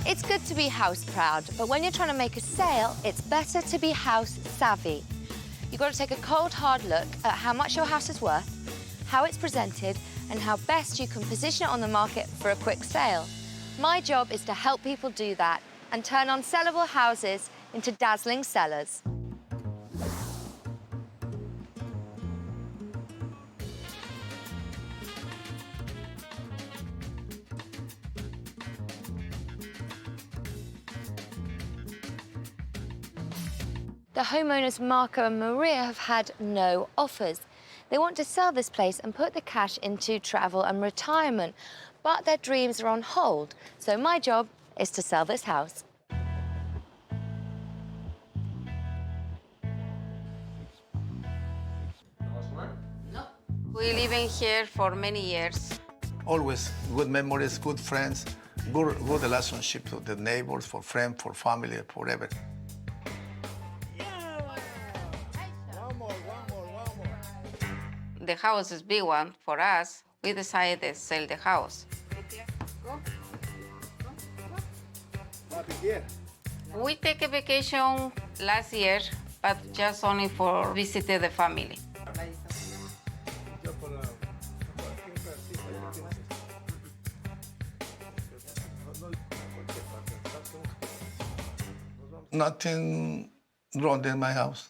It's good to be house proud, but when you're trying to make a sale, it's better to be house savvy. You've got to take a cold, hard look at how much your house is worth, how it's presented, and how best you can position it on the market for a quick sale. My job is to help people do that and turn unsellable houses into dazzling sellers. The homeowners Marco and Maria have had no offers. They want to sell this place and put the cash into travel and retirement, but their dreams are on hold. So my job is to sell this house. No. We live in here for many years. Always good memories, good friends, good relationship to the neighbors, for friends, for family, forever. The house is a big one for us. We decided to sell the house. We take a vacation last year, but just only for visiting the family. Nothing wrong in my house.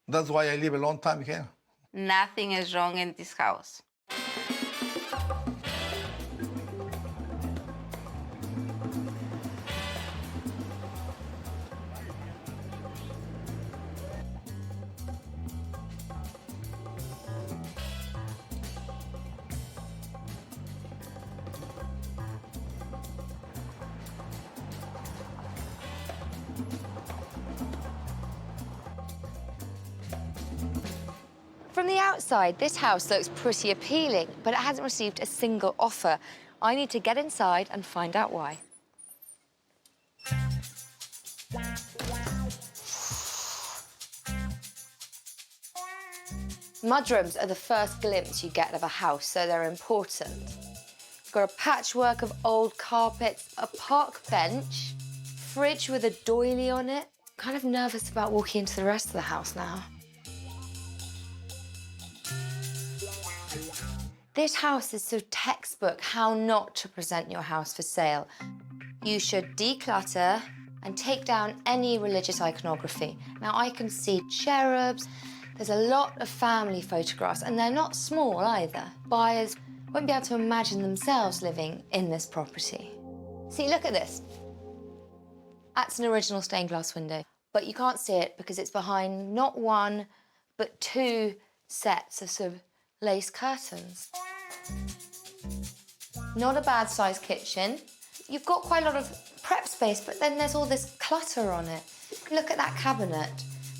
That's why I live a long time here. Nothing is wrong in this house. From the outside, this house looks pretty appealing, but it hasn't received a single offer. I need to get inside and find out why. Mudrooms are the first glimpse you get of a house, so they're important. You've got a patchwork of old carpets, a park bench, fridge with a doily on it. Kind of nervous about walking into the rest of the house now. This house is so textbook how not to present your house for sale. You should declutter and take down any religious iconography. Now, I can see cherubs, there's a lot of family photographs, and they're not small either. Buyers won't be able to imagine themselves living in this property. See, look at this. That's an original stained glass window, but you can't see it because it's behind not one, but two sets of sort of lace curtains. Not a bad sized kitchen. You've got quite a lot of prep space, but then there's all this clutter on it. Look at that cabinet.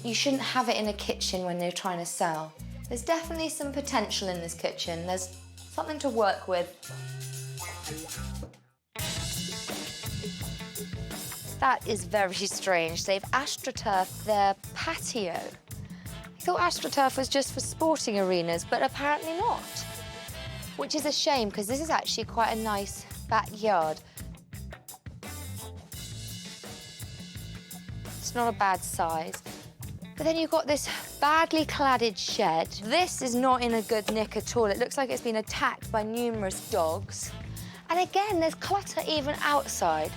You shouldn't have it in a kitchen when you're trying to sell. There's definitely some potential in this kitchen. There's something to work with. That is very strange. They've astroturfed their patio. I thought astroturf was just for sporting arenas, but apparently not. Which is a shame, because this is actually quite a nice backyard. It's not a bad size. But then you've got this badly cladded shed. This is not in a good nick at all. It looks like it's been attacked by numerous dogs. And again, there's clutter even outside.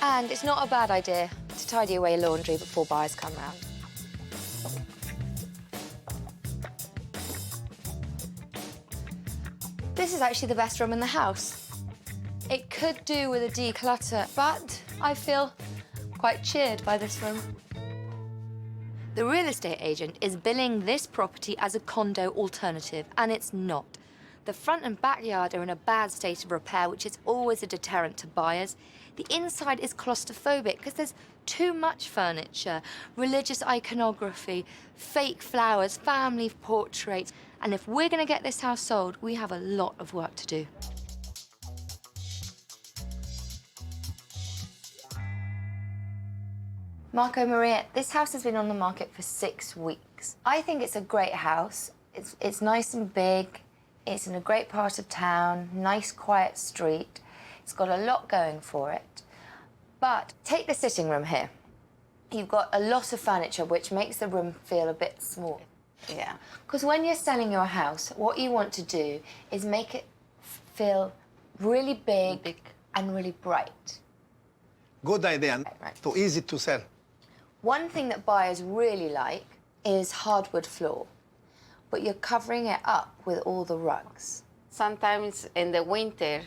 And it's not a bad idea to tidy away laundry before buyers come round. This is actually the best room in the house. It could do with a declutter, but I feel quite cheered by this room. The real estate agent is billing this property as a condo alternative, and it's not. The front and backyard are in a bad state of repair, which is always a deterrent to buyers. The inside is claustrophobic because there's too much furniture, religious iconography, fake flowers, family portraits. And if we're going to get this house sold, we have a lot of work to do. Marco, Maria, this house has been on the market for 6 weeks. I think it's a great house. It's nice and big. It's in a great part of town, nice, quiet street. It's got a lot going for it. But take the sitting room here. You've got a lot of furniture, which makes the room feel a bit small. Yeah. Because when you're selling your house, what you want to do is make it feel really big and really bright. Good idea. Right. Too easy to sell. One thing that buyers really like is hardwood floor, but you're covering it up with all the rugs. Sometimes in the winter,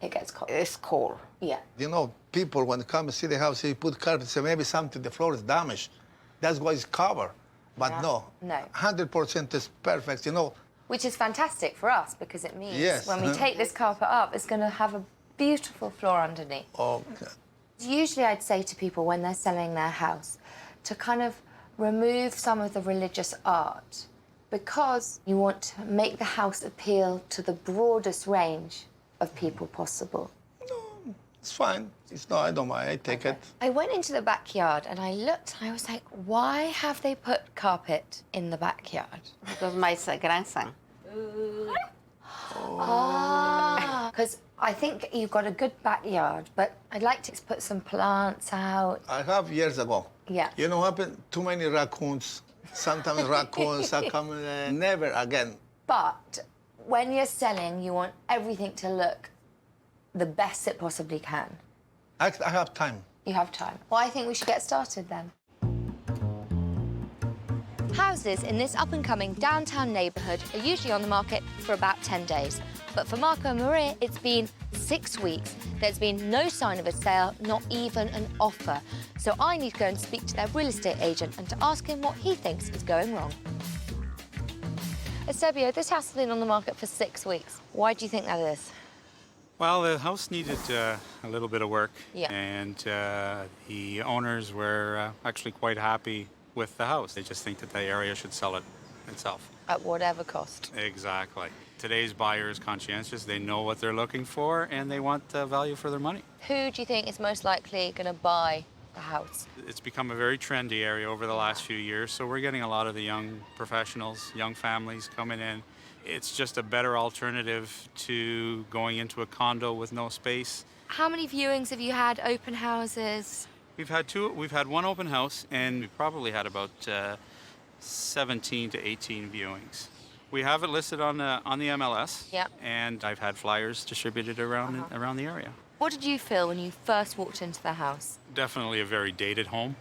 It gets cold. it's cold. Yeah. You know, people when they come and see the house, they put carpet, say maybe something, the floor is damaged. That's why it's covered. But Yeah. no, No. 100% is perfect, you know. Which is fantastic for us because it means Yes. when we take this carpet up, it's going to have a beautiful floor underneath. Okay. Usually I'd say to people when they're selling their house to kind of remove some of the religious art because you want to make the house appeal to the broadest range of people possible. It's fine. It's no, I don't mind. I take it. I went into the backyard and I looked and I was like, why have they put carpet in the backyard? Because my grandson. Because I think you've got a good backyard, but I'd like to put some plants out. I have years ago. Yeah. You know what happened? Too many raccoons. Sometimes raccoons are coming. Never again. But when you're selling, you want everything to look the best it possibly can. I have time. You have time. Well, I think we should get started then. Houses in this up-and-coming downtown neighbourhood are usually on the market for about 10 days. But for Marco and Maria, it's been 6 weeks. There's been no sign of a sale, not even an offer. So I need to go and speak to their real estate agent and to ask him what he thinks is going wrong. Eusebio, this house has been on the market for 6 weeks. Why do you think that is? Well, the house needed a little bit of work, Yeah. and the owners were actually quite happy with the house. They just think that the area should sell it itself. At whatever cost. Exactly. Today's buyer is conscientious. They know what they're looking for, and they want value for their money. Who do you think is most likely going to buy the house? It's become a very trendy area over the last few years, so we're getting a lot of the young professionals, young families coming in. It's just a better alternative to going into a condo with no space. How many viewings have you had, open houses? We've had two. We've had one open house, and we probably had about 17 to 18 viewings. We have it listed on the MLS, Yeah. and I've had flyers distributed around around the area. What did you feel when you first walked into the house? Definitely a very dated home,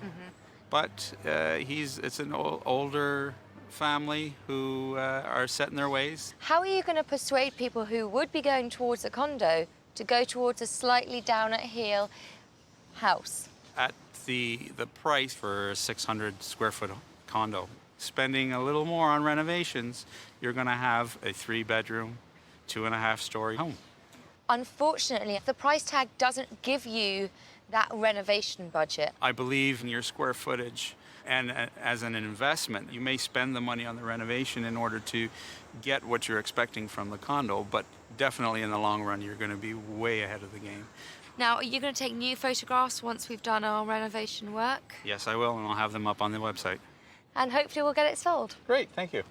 but it's an older family who are set in their ways. How are you going to persuade people who would be going towards a condo to go towards a slightly down at heel house? At the price for a 600 square foot condo, spending a little more on renovations, you're going to have a 3-bedroom, 2.5-story home. Unfortunately, the price tag doesn't give you that renovation budget. I believe in your square footage, and as an investment, you may spend the money on the renovation in order to get what you're expecting from the condo, but definitely in the long run, you're going to be way ahead of the game. Now, are you going to take new photographs once we've done our renovation work? Yes, I will, and I'll have them up on the website. And hopefully we'll get it sold. Great, thank you.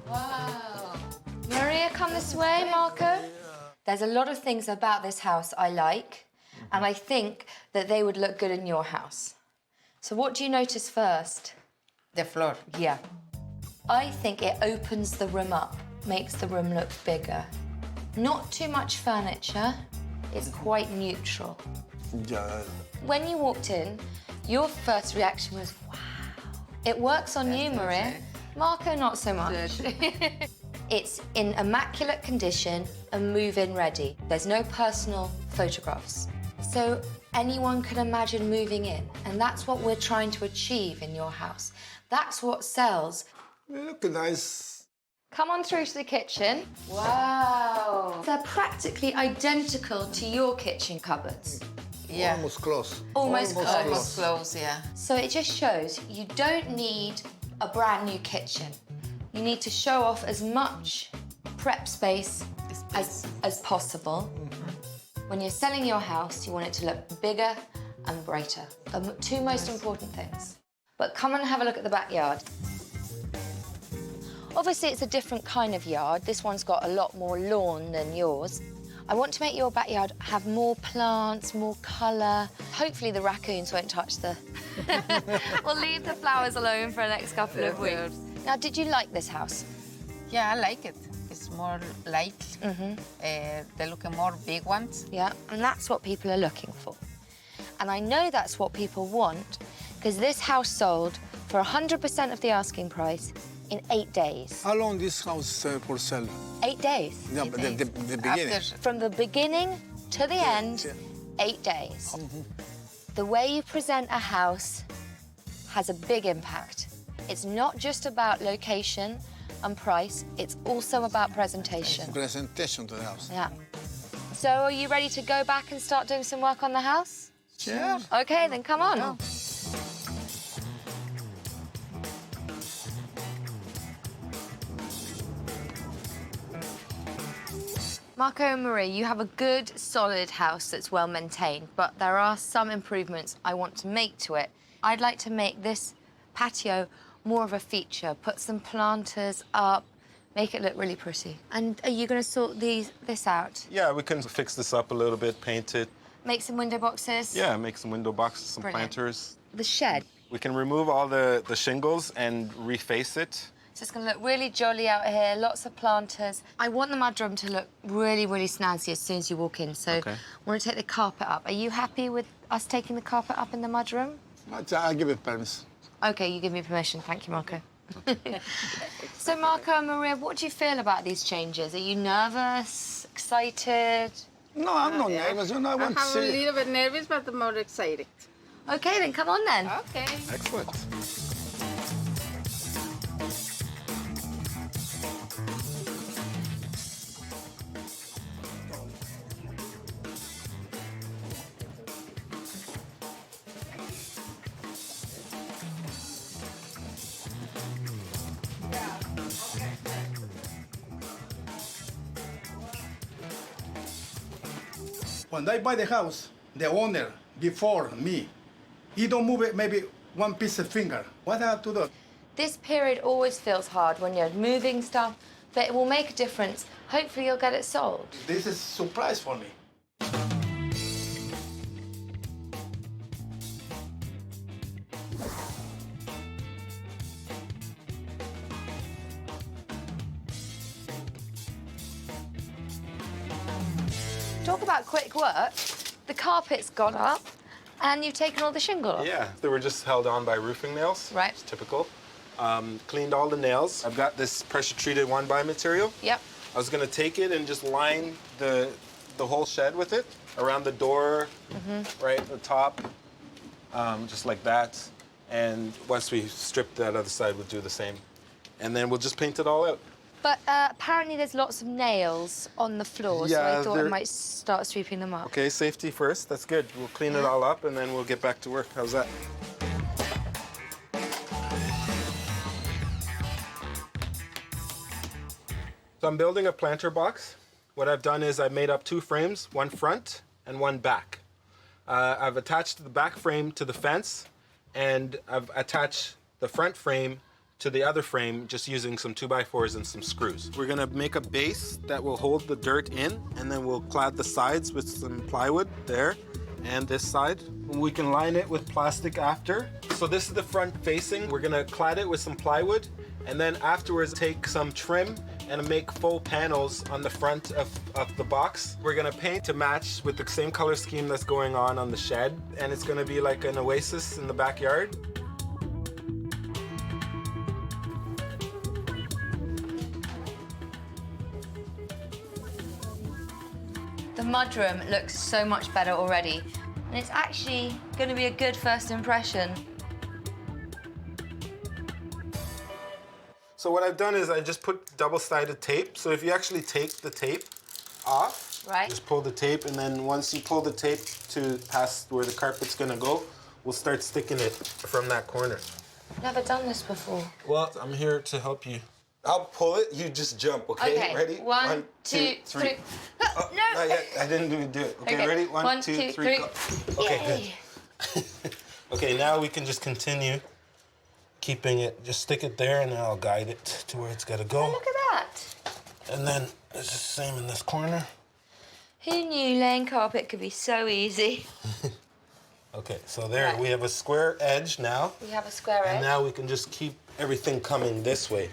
Wow. Maria, come this way, Marco. There's a lot of things about this house I like, and I think that they would look good in your house. So what do you notice first? The floor. Yeah. I think it opens the room up, makes the room look bigger. Not too much furniture. It's quite neutral. Yeah. When you walked in, your first reaction was, wow. It works on you, Maria. Marco, not so much. It's in immaculate condition and move-in ready. There's no personal photographs. So anyone can imagine moving in, and that's what we're trying to achieve in your house. That's what sells. They look nice. Come on through to the kitchen. Wow. They're practically identical to your kitchen cupboards. Yeah. Almost close. Almost close. Almost close, yeah. So it just shows you don't need a brand new kitchen. You need to show off as much prep space as possible. When you're selling your house, you want it to look bigger and brighter. The two most important things. But come and have a look at the backyard. Obviously, it's a different kind of yard. This one's got a lot more lawn than yours. I want to make your backyard have more plants, more colour. Hopefully the raccoons won't touch the... We'll leave the flowers alone for the next couple of weeks. Now, did you like this house? Yeah, I like it. It's more light. They look more big ones. Yeah, and that's what people are looking for. And I know that's what people want because this house sold for 100% of the asking price in 8 days. How long this house for sale? 8 days. Yeah, but the beginning. From the beginning to the end, 8 days. The way you present a house has a big impact. It's not just about location and price, it's also about presentation. Presentation to the house. Yeah. So are you ready to go back and start doing some work on the house? Yeah. Okay, then come on. Yeah. Marco and Marie, you have a good, solid house that's well maintained, but there are some improvements I want to make to it. I'd like to make this patio more of a feature, put some planters up, make it look really pretty. And are you going to sort this out? Yeah, we can fix this up a little bit, paint it. Make some window boxes? Yeah, make some window boxes, some Brilliant. planters. The shed. We can remove all the shingles and reface it. So it's going to look really jolly out here, lots of planters. I want the mudroom to look really, really snazzy as soon as you walk in, so Okay. I want to take the carpet up. Are you happy with us taking the carpet up in the mudroom? I'll give it permission. OK, you give me permission. Thank you, Marco. So, Marco and Maria, what do you feel about these changes? Are you nervous, excited? No, I'm not nervous. You know, I want to I'm a see. little bit nervous, but more excited. OK, then come on then. Okay. Excellent. When I buy the house, the owner, before me, he don't move it maybe one piece of finger. What I have to do? This period always feels hard when you're moving stuff, but it will make a difference. Hopefully you'll get it sold. This is a surprise for me. Talk about quick work. The carpet's gone up and you've taken all the shingle off. Yeah, they were just held on by roofing nails. Right. It's typical. Cleaned all the nails. I've got this pressure-treated one-by material. Yep. I was gonna take it and just line the whole shed with it, around the door, right at the top, just like that. And once we strip that other side, we'll do the same. And then we'll just paint it all out. But apparently there's lots of nails on the floor, so Yeah, I thought I there- might start sweeping them up. Okay, safety first, that's good. We'll clean it all up and then we'll get back to work. How's that? So I'm building a planter box. What I've done is I've made up 2 frames, one front and one back. I've attached the back frame to the fence and I've attached the front frame to the other frame just using some 2x4s and some screws. We're gonna make a base that will hold the dirt in and then we'll clad the sides with some plywood there and this side. We can line it with plastic after. So this is the front facing. We're gonna clad it with some plywood and then afterwards take some trim and make full panels on the front of the box. We're gonna paint to match with the same color scheme that's going on the shed, and it's gonna be like an oasis in the backyard. The mudroom looks so much better already, and it's actually going to be a good first impression. So what I've done is I just put double-sided tape. So if you actually take the tape off, Right. just pull the tape, and then once you pull the tape to past where the carpet's gonna go, we'll start sticking it from that corner. Never done this before. Well, I'm here to help you. I'll pull it, you just jump, okay? Okay, Ready? 1, 2, 3. Oh, No! not yet. I didn't even do it. Okay, ready? 1, 2, 3. go. Okay, Yay. good. Okay, now we can just continue keeping it, just stick it there and then I'll guide it to where it's gotta go. Oh, look at that. And then it's the same in this corner. Who knew laying carpet could be so easy? Okay, so there, Right. we have a square edge now. We have a square edge. And now we can just keep everything coming this way.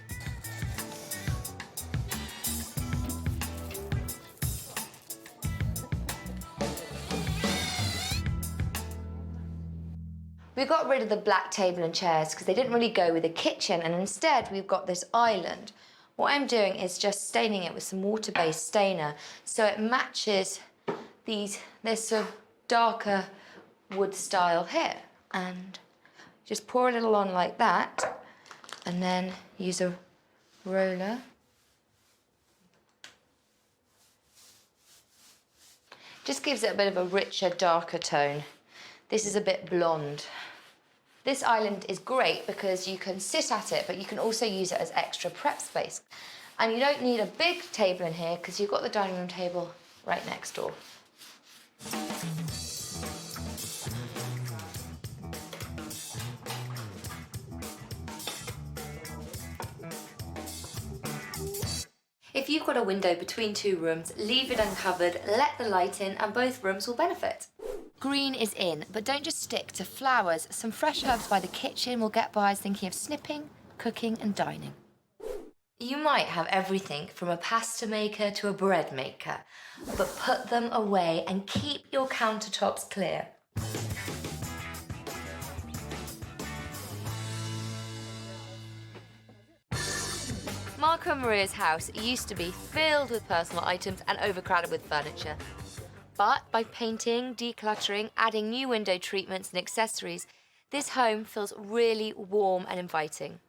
We got rid of the black table and chairs because they didn't really go with the kitchen, and instead we've got this island. What I'm doing is just staining it with some water-based stainer so it matches this sort of darker wood style here. And just pour a little on like that, and then use a roller. Just gives it a bit of a richer, darker tone. This is a bit blonde. This island is great because you can sit at it, but you can also use it as extra prep space. And you don't need a big table in here because you've got the dining room table right next door. If you've got a window between two rooms, leave it uncovered, let the light in, and both rooms will benefit. Green is in, but don't just stick to flowers. Some fresh herbs by the kitchen will get buyers thinking of snipping, cooking, and dining. You might have everything from a pasta maker to a bread maker, but put them away and keep your countertops clear. Marco and Maria's house used to be filled with personal items and overcrowded with furniture. But by painting, decluttering, adding new window treatments and accessories, this home feels really warm and inviting.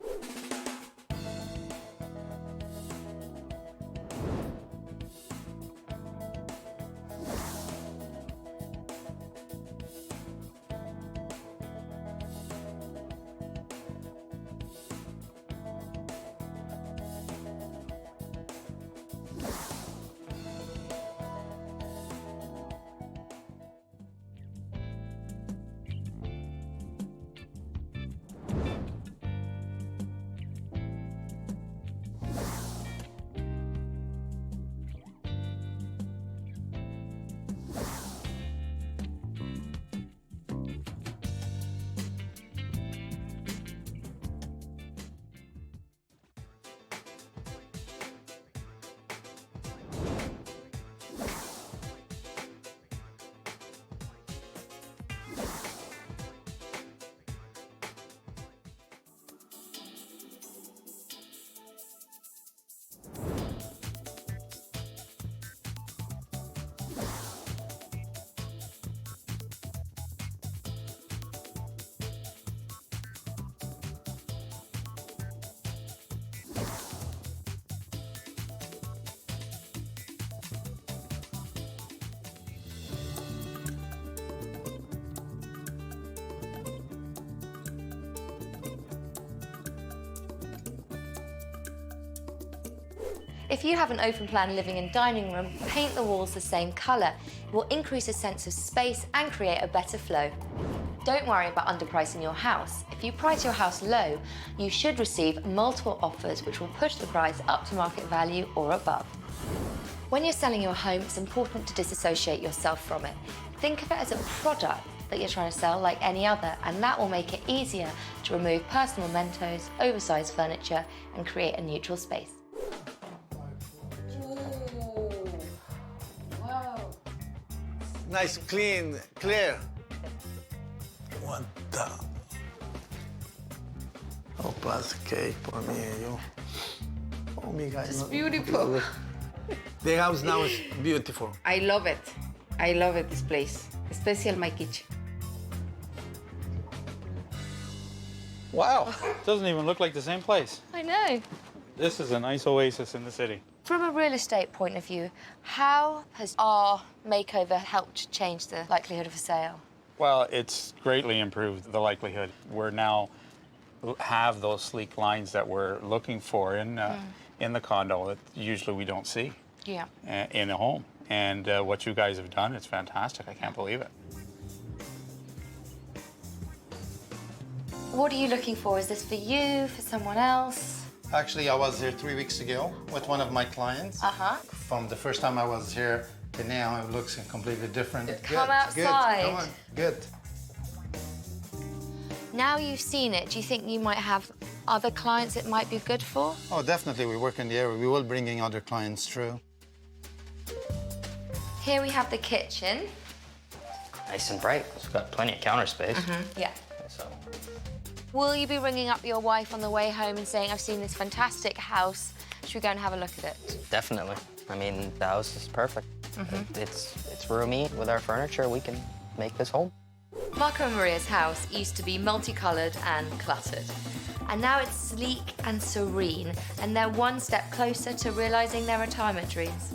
If you have an open plan living and dining room, paint the walls the same colour. It will increase a sense of space and create a better flow. Don't worry about underpricing your house. If you price your house low, you should receive multiple offers which will push the price up to market value or above. When you're selling your home, it's important to disassociate yourself from it. Think of it as a product that you're trying to sell like any other, and that will make it easier to remove personal mementos, oversized furniture, and create a neutral space. Nice, clean, clear. What the? Oh, plastic cake for me and you. Oh, my God. It's beautiful. The house now is beautiful. I love it. I love it, this place, especially my kitchen. Wow, doesn't even look like the same place. I know. This is a nice oasis in the city. From a real estate point of view, how has our makeover helped change the likelihood of a sale? Well, it's greatly improved the likelihood. We're now have those sleek lines that we're looking for in the condo that usually we don't see in a home. And what you guys have done, it's fantastic. I can't believe it. What are you looking for? Is this for you, for someone else? Actually, I was here 3 weeks ago with one of my clients. From the first time I was here to now, it looks completely different. Come outside. Good, come on, good. Now you've seen it, do you think you might have other clients it might be good for? Oh, definitely, we work in the area. We will bring in other clients through. Here we have the kitchen. Nice and bright. It's got plenty of counter space. Yeah. So, Will you be ringing up your wife on the way home and saying, I've seen this fantastic house, should we go and have a look at it? definitely. I mean, the house is perfect. It's roomy. With our furniture, we can make this home. Marco and Maria's house used to be multicolored and cluttered. And now it's sleek and serene, and they're one step closer to realizing their retirement dreams.